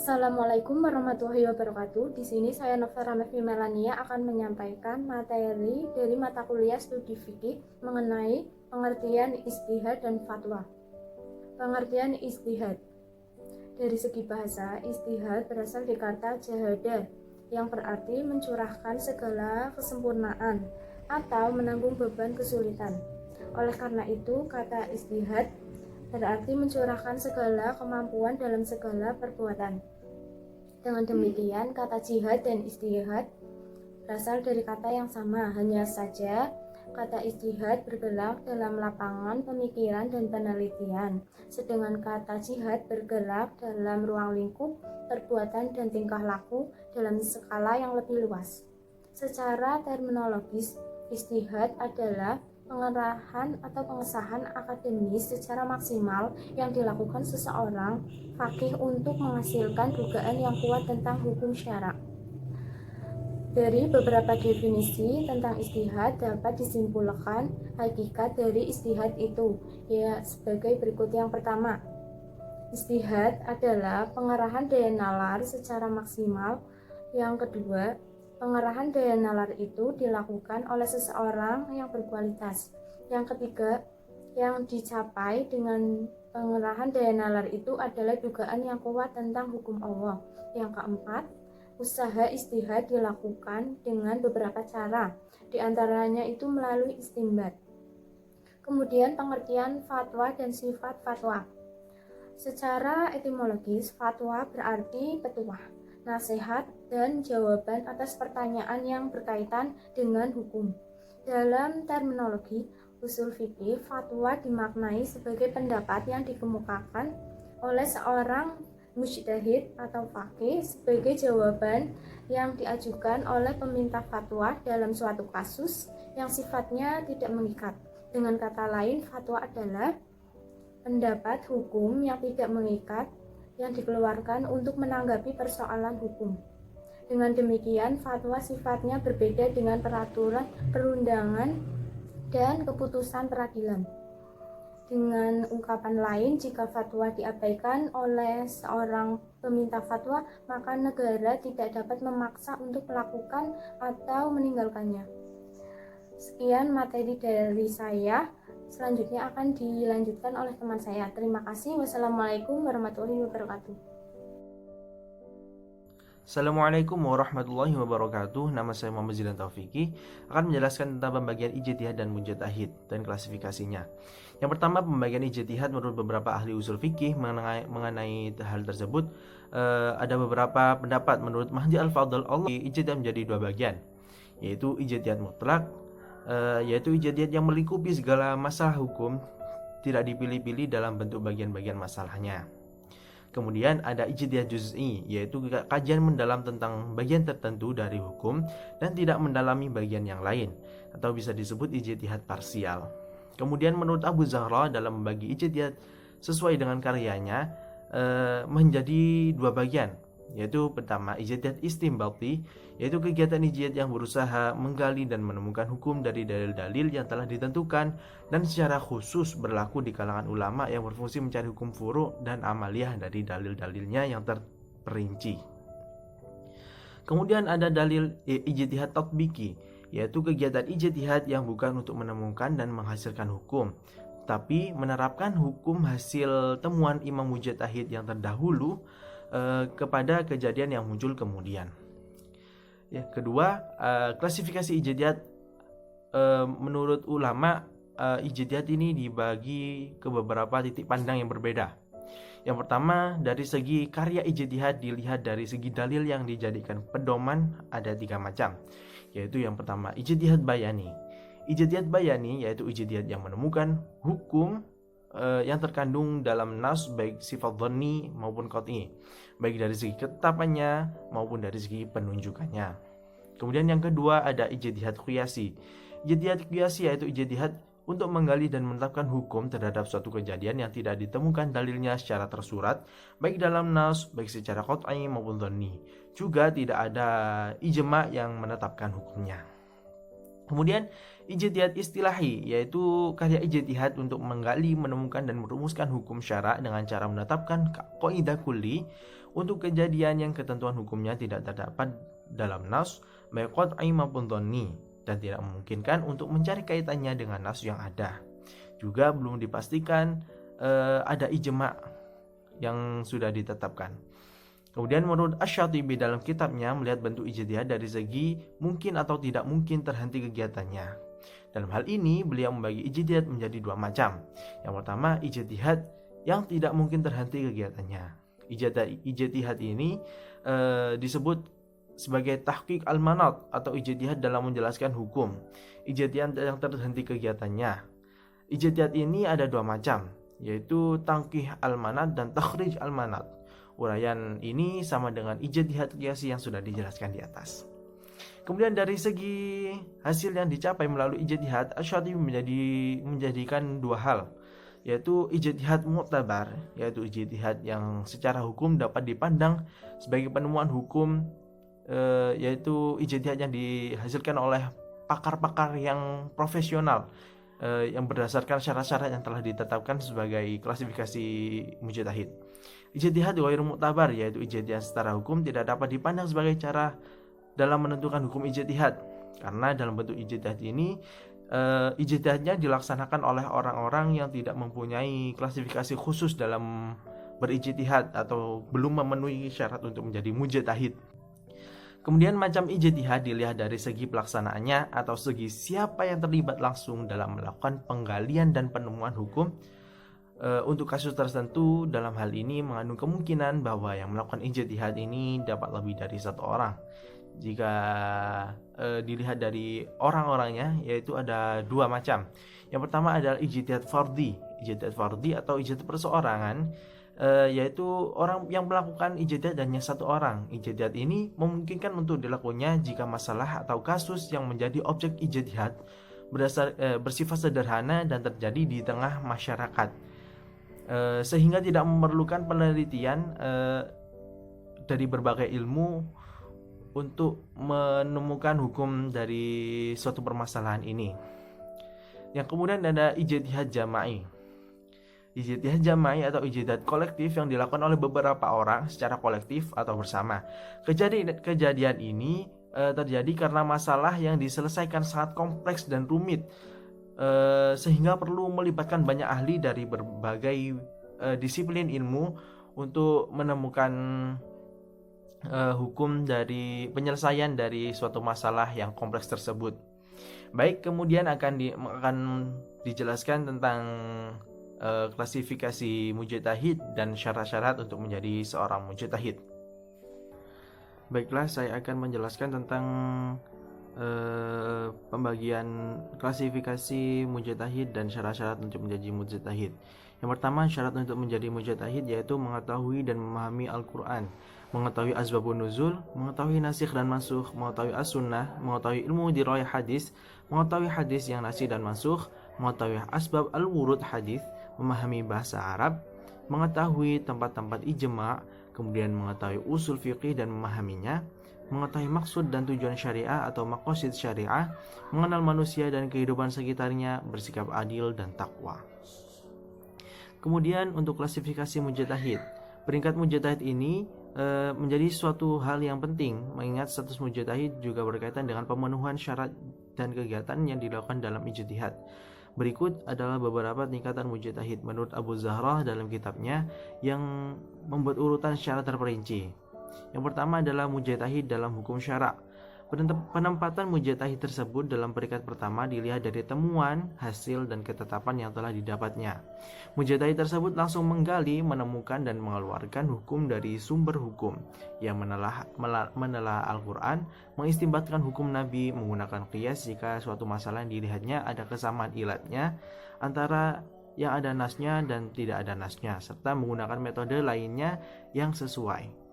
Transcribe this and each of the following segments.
Assalamualaikum warahmatullahi wabarakatuh. Di sini saya Novara Mevi Melania akan menyampaikan materi dari mata kuliah studi fikih mengenai pengertian ijtihad dan fatwa. Pengertian ijtihad. Dari segi bahasa, ijtihad berasal dari kata jahada yang berarti mencurahkan segala kesempurnaan atau menanggung beban kesulitan. Oleh karena itu, kata ijtihad berarti mencurahkan segala kemampuan dalam segala perbuatan. Dengan demikian, kata jihad dan ijtihad berasal dari kata yang sama, hanya saja kata ijtihad bergerak dalam lapangan pemikiran dan penelitian, sedangkan kata jihad bergerak dalam ruang lingkup perbuatan dan tingkah laku dalam skala yang lebih luas. Secara terminologis, ijtihad adalah pengerahan atau pengesahan akademis secara maksimal yang dilakukan seseorang faqih untuk menghasilkan dugaan yang kuat tentang hukum syara'. Dari beberapa definisi tentang ijtihad dapat disimpulkan hakikat dari ijtihad itu, ya sebagai berikut. Yang pertama, ijtihad adalah pengerahan daya nalar secara maksimal. Yang kedua, pengerahan daya nalar itu dilakukan oleh seseorang yang berkualitas. Yang ketiga, yang dicapai dengan pengerahan daya nalar itu adalah dugaan yang kuat tentang hukum Allah. Yang keempat, usaha ijtihad dilakukan dengan beberapa cara, di antaranya itu melalui istinbat. Kemudian pengertian fatwa dan sifat fatwa. Secara etimologis, fatwa berarti petuah, nasihat, dan jawaban atas pertanyaan yang berkaitan dengan hukum. Dalam terminologi usul fikih, fatwa dimaknai sebagai pendapat yang dikemukakan oleh seorang mujtahid atau faqih sebagai jawaban yang diajukan oleh peminta fatwa dalam suatu kasus yang sifatnya tidak mengikat. Dengan kata lain, fatwa adalah pendapat hukum yang tidak mengikat yang dikeluarkan untuk menanggapi persoalan hukum. Dengan demikian, fatwa sifatnya berbeda dengan peraturan perundangan dan keputusan peradilan. Dengan ungkapan lain, jika fatwa diabaikan oleh seorang peminta fatwa, maka negara tidak dapat memaksa untuk melakukan atau meninggalkannya. Sekian materi dari saya. Selanjutnya akan dilanjutkan oleh teman saya. Terima kasih. Wassalamualaikum warahmatullahi wabarakatuh. Assalamualaikum warahmatullahi wabarakatuh. Nama saya Muhammad Zilan Taufiki akan menjelaskan tentang pembagian ijtihad dan mujtahid dan klasifikasinya. Yang pertama, pembagian ijtihad menurut beberapa ahli usul fikih mengenai hal tersebut ada beberapa pendapat. Menurut Mahdi Al-Fadl, ijtihad menjadi dua bagian, yaitu ijtihad mutlak, yaitu ijtihad yang melingkupi segala masalah hukum, tidak dipilih-pilih dalam bentuk bagian-bagian masalahnya. Kemudian ada ijtihad juz'i, yaitu kajian mendalam tentang bagian tertentu dari hukum dan tidak mendalami bagian yang lain, atau bisa disebut ijtihad parsial. Kemudian menurut Abu Zahra, dalam membagi ijtihad sesuai dengan karyanya menjadi dua bagian, yaitu pertama ijtihad istinbati, yaitu kegiatan ijtihad yang berusaha menggali dan menemukan hukum dari dalil-dalil yang telah ditentukan dan secara khusus berlaku di kalangan ulama yang berfungsi mencari hukum furu' dan amaliyah dari dalil-dalilnya yang terperinci. Kemudian ada dalil ijtihad tatbiki, yaitu kegiatan ijtihad yang bukan untuk menemukan dan menghasilkan hukum, tapi menerapkan hukum hasil temuan imam mujtahid yang terdahulu kepada kejadian yang muncul kemudian. Ya, kedua, klasifikasi ijtihad menurut ulama, ijtihad ini dibagi ke beberapa titik pandang yang berbeda. Yang pertama, dari segi karya ijtihad dilihat dari segi dalil yang dijadikan pedoman ada tiga macam, yaitu yang pertama ijtihad bayani. Ijtihad bayani yaitu ijtihad yang menemukan hukum yang terkandung dalam nas, baik sifat dhanni maupun qat'i, baik dari segi ketetapannya maupun dari segi penunjukannya. Kemudian yang kedua ada ijtihad qiyasi. Ijtihad qiyasi yaitu ijtihad untuk menggali dan menetapkan hukum terhadap suatu kejadian yang tidak ditemukan dalilnya secara tersurat, baik dalam nas, baik secara qat'i maupun dhanni. Juga tidak ada ijma yang menetapkan hukumnya. Kemudian ijtihad istilahi, yaitu karya ijtihad untuk menggali, menemukan dan merumuskan hukum syara' dengan cara menetapkan kaidah kulli untuk kejadian yang ketentuan hukumnya tidak terdapat dalam nas, baik qat'i maupun dhanni, dan tidak memungkinkan untuk mencari kaitannya dengan nas yang ada. Juga belum dipastikan ada ijma' yang sudah ditetapkan. Kemudian menurut Asy-Syatibi dalam kitabnya melihat bentuk ijtihad dari segi mungkin atau tidak mungkin terhenti kegiatannya. Dalam hal ini beliau membagi ijtihad menjadi dua macam. Yang pertama, ijtihad yang tidak mungkin terhenti kegiatannya. Ijtihad ini disebut sebagai tahqiq al-manat atau ijtihad dalam menjelaskan hukum. Ijtihad yang terhenti kegiatannya. Ijtihad ini ada dua macam, yaitu tangkih al-manat dan takhrij al-manat. Uraian ini sama dengan ijtihad qiyasi yang sudah dijelaskan di atas. Kemudian dari segi hasil yang dicapai melalui ijtihad, Asy-Syatibi menjadikan dua hal, yaitu ijtihad mu'tabar, yaitu ijtihad yang secara hukum dapat dipandang sebagai penemuan hukum, yaitu ijtihad yang dihasilkan oleh pakar-pakar yang profesional, yang berdasarkan syarat-syarat yang telah ditetapkan sebagai klasifikasi mujtahid. Ijtihad ghairu mu'tabar, yaitu ijtihad secara hukum tidak dapat dipandang sebagai cara dalam menentukan hukum ijtihad, karena dalam bentuk ijtihad ini ijtihadnya dilaksanakan oleh orang-orang yang tidak mempunyai klasifikasi khusus dalam berijtihad atau belum memenuhi syarat untuk menjadi mujtahid. Kemudian macam ijtihad dilihat dari segi pelaksanaannya atau segi siapa yang terlibat langsung dalam melakukan penggalian dan penemuan hukum. Untuk kasus tertentu, dalam hal ini mengandung kemungkinan bahwa yang melakukan ijtihad ini dapat lebih dari satu orang. Jika dilihat dari orang-orangnya, yaitu ada dua macam. Yang pertama adalah ijtihad fardhi. Ijtihad fardhi atau ijtihad perseorangan, yaitu orang yang melakukan ijtihad hanya satu orang. Ijtihad ini memungkinkan untuk dilakukannya jika masalah atau kasus yang menjadi objek ijtihad bersifat sederhana dan terjadi di tengah masyarakat, sehingga tidak memerlukan penelitian dari berbagai ilmu untuk menemukan hukum dari suatu permasalahan ini. Yang kemudian ada ijtihad jama'i. Ijtihad jama'i atau ijtihad kolektif yang dilakukan oleh beberapa orang secara kolektif atau bersama. Kejadian ini terjadi karena masalah yang diselesaikan sangat kompleks dan rumit, sehingga perlu melibatkan banyak ahli dari berbagai disiplin ilmu untuk menemukan hukum dari penyelesaian dari suatu masalah yang kompleks tersebut. Baik, kemudian akan dijelaskan tentang klasifikasi mujtahid dan syarat-syarat untuk menjadi seorang mujtahid. Baiklah, saya akan menjelaskan tentang pembagian klasifikasi mujtahid dan syarat-syarat untuk menjadi mujtahid. Yang pertama, syarat untuk menjadi mujtahid yaitu mengetahui dan memahami Al-Quran, mengetahui asbabun nuzul, mengetahui nasikh dan mansukh, mengetahui as-sunnah, mengetahui ilmu dirayah hadis, mengetahui hadis yang nasikh dan mansukh, mengetahui asbab al-wurud hadis, memahami bahasa Arab, mengetahui tempat-tempat ijma', kemudian mengetahui usul fiqih dan memahaminya, mengetahui maksud dan tujuan syariah atau maqasid syariah, mengenal manusia dan kehidupan sekitarnya, bersikap adil dan takwa. Kemudian untuk klasifikasi mujtahid, peringkat mujtahid ini menjadi suatu hal yang penting, mengingat status mujtahid juga berkaitan dengan pemenuhan syarat dan kegiatan yang dilakukan dalam ijtihad. Berikut adalah beberapa tingkatan mujtahid menurut Abu Zahrah dalam kitabnya yang membuat urutan secara terperinci. Yang pertama adalah mujtahid dalam hukum syara'. Penempatan mujtahid tersebut dalam peringkat pertama dilihat dari temuan, hasil, dan ketetapan yang telah didapatnya. Mujtahid tersebut langsung menggali, menemukan, dan mengeluarkan hukum dari sumber hukum yang menelah Al-Quran, mengistinbatkan hukum Nabi, menggunakan qiyas jika suatu masalah yang dilihatnya ada kesamaan ilatnya antara yang ada nasnya dan tidak ada nasnya, serta menggunakan metode lainnya yang sesuai.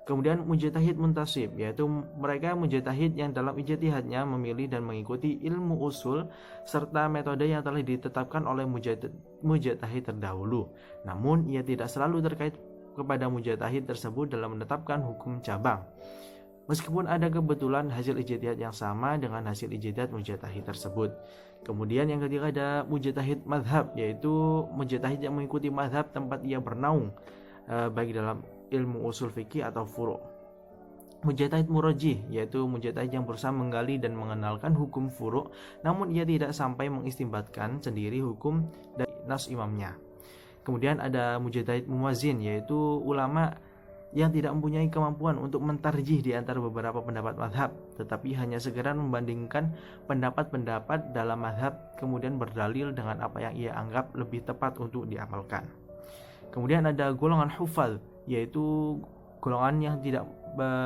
Kemudian mujtahid muntasib, yaitu mereka mujtahid yang dalam ijtihadnya memilih dan mengikuti ilmu usul serta metode yang telah ditetapkan oleh mujtahid terdahulu. Namun ia tidak selalu terkait kepada mujtahid tersebut dalam menetapkan hukum cabang, meskipun ada kebetulan hasil ijtihad yang sama dengan hasil ijtihad mujtahid tersebut. Kemudian yang ketiga ada mujtahid madhab, yaitu mujtahid yang mengikuti madhab tempat ia bernaung, baik dalam ilmu usul fikih atau furu'. Mujtahid murajjih, yaitu mujtahid yang berusaha menggali dan mengenalkan hukum furu', namun ia tidak sampai mengistinbatkan sendiri hukum dari nas imamnya. Kemudian ada mujtahid muwazin, yaitu ulama yang tidak mempunyai kemampuan untuk mentarjih di antara beberapa pendapat mazhab, tetapi hanya segera membandingkan pendapat-pendapat dalam mazhab, kemudian berdalil dengan apa yang ia anggap lebih tepat untuk diamalkan. Kemudian ada golongan hufal, yaitu golongan yang tidak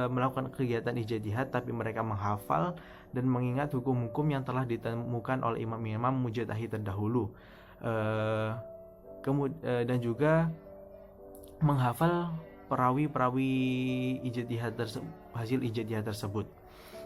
melakukan kegiatan ijtihad, tapi mereka menghafal dan mengingat hukum-hukum yang telah ditemukan oleh imam-imam mujtahid terdahulu, dan juga menghafal perawi-perawi hasil ijtihad tersebut.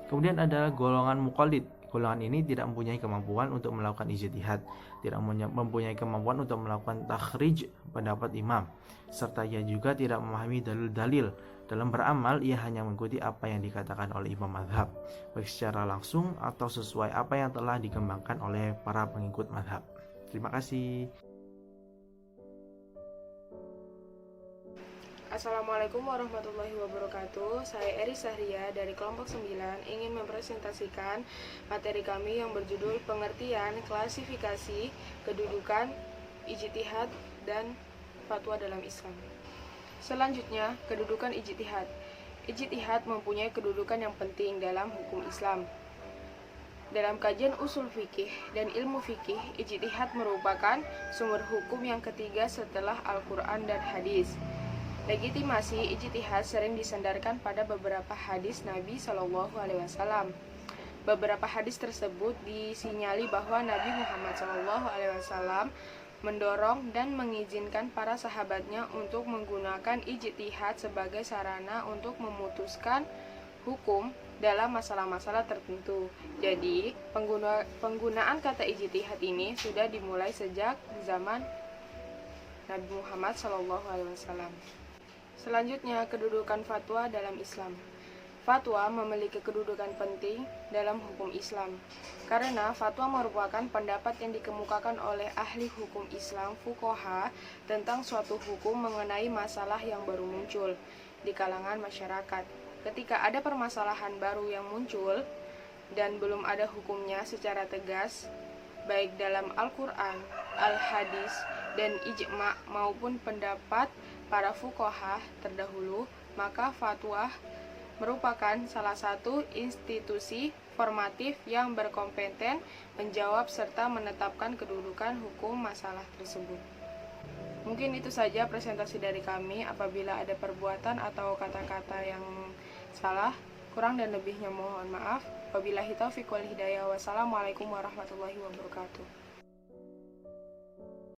Kemudian ada golongan muqallid. Golongan ini tidak mempunyai kemampuan untuk melakukan ijtihad, tidak mempunyai kemampuan untuk melakukan takhrij pendapat imam, serta ia juga tidak memahami dalil-dalil. Dalam beramal, ia hanya mengikuti apa yang dikatakan oleh imam mazhab, baik secara langsung atau sesuai apa yang telah dikembangkan oleh para pengikut mazhab. Terima kasih. Assalamualaikum warahmatullahi wabarakatuh. Saya Eri Sahria dari kelompok 9 ingin mempresentasikan materi kami yang berjudul pengertian, klasifikasi, kedudukan, ijtihad, dan fatwa dalam Islam. Selanjutnya, kedudukan ijtihad. Ijtihad mempunyai kedudukan yang penting dalam hukum Islam. Dalam kajian usul fikih dan ilmu fikih, ijtihad merupakan sumber hukum yang ketiga setelah Al-Quran dan hadis. Legitimasi ijtihad sering disandarkan pada beberapa hadis Nabi Shallallahu Alaihi Wasallam. Beberapa hadis tersebut disinyali bahwa Nabi Muhammad Shallallahu Alaihi Wasallam mendorong dan mengizinkan para sahabatnya untuk menggunakan ijtihad sebagai sarana untuk memutuskan hukum dalam masalah-masalah tertentu. Jadi, penggunaan kata ijtihad ini sudah dimulai sejak zaman Nabi Muhammad SAW. Selanjutnya, kedudukan fatwa dalam Islam. Fatwa memiliki kedudukan penting dalam hukum Islam, karena fatwa merupakan pendapat yang dikemukakan oleh ahli hukum Islam fuqaha tentang suatu hukum mengenai masalah yang baru muncul di kalangan masyarakat. Ketika ada permasalahan baru yang muncul dan belum ada hukumnya secara tegas, baik dalam Al-Quran, Al-Hadis, dan ijma' maupun pendapat para fuqaha terdahulu, maka fatwa merupakan salah satu institusi formatif yang berkompeten menjawab serta menetapkan kedudukan hukum masalah tersebut. Mungkin itu saja presentasi dari kami. Apabila ada perbuatan atau kata-kata yang salah, kurang dan lebihnya mohon maaf. Wabillahi taufiq wal hidayah. Wassalamualaikum warahmatullahi wabarakatuh.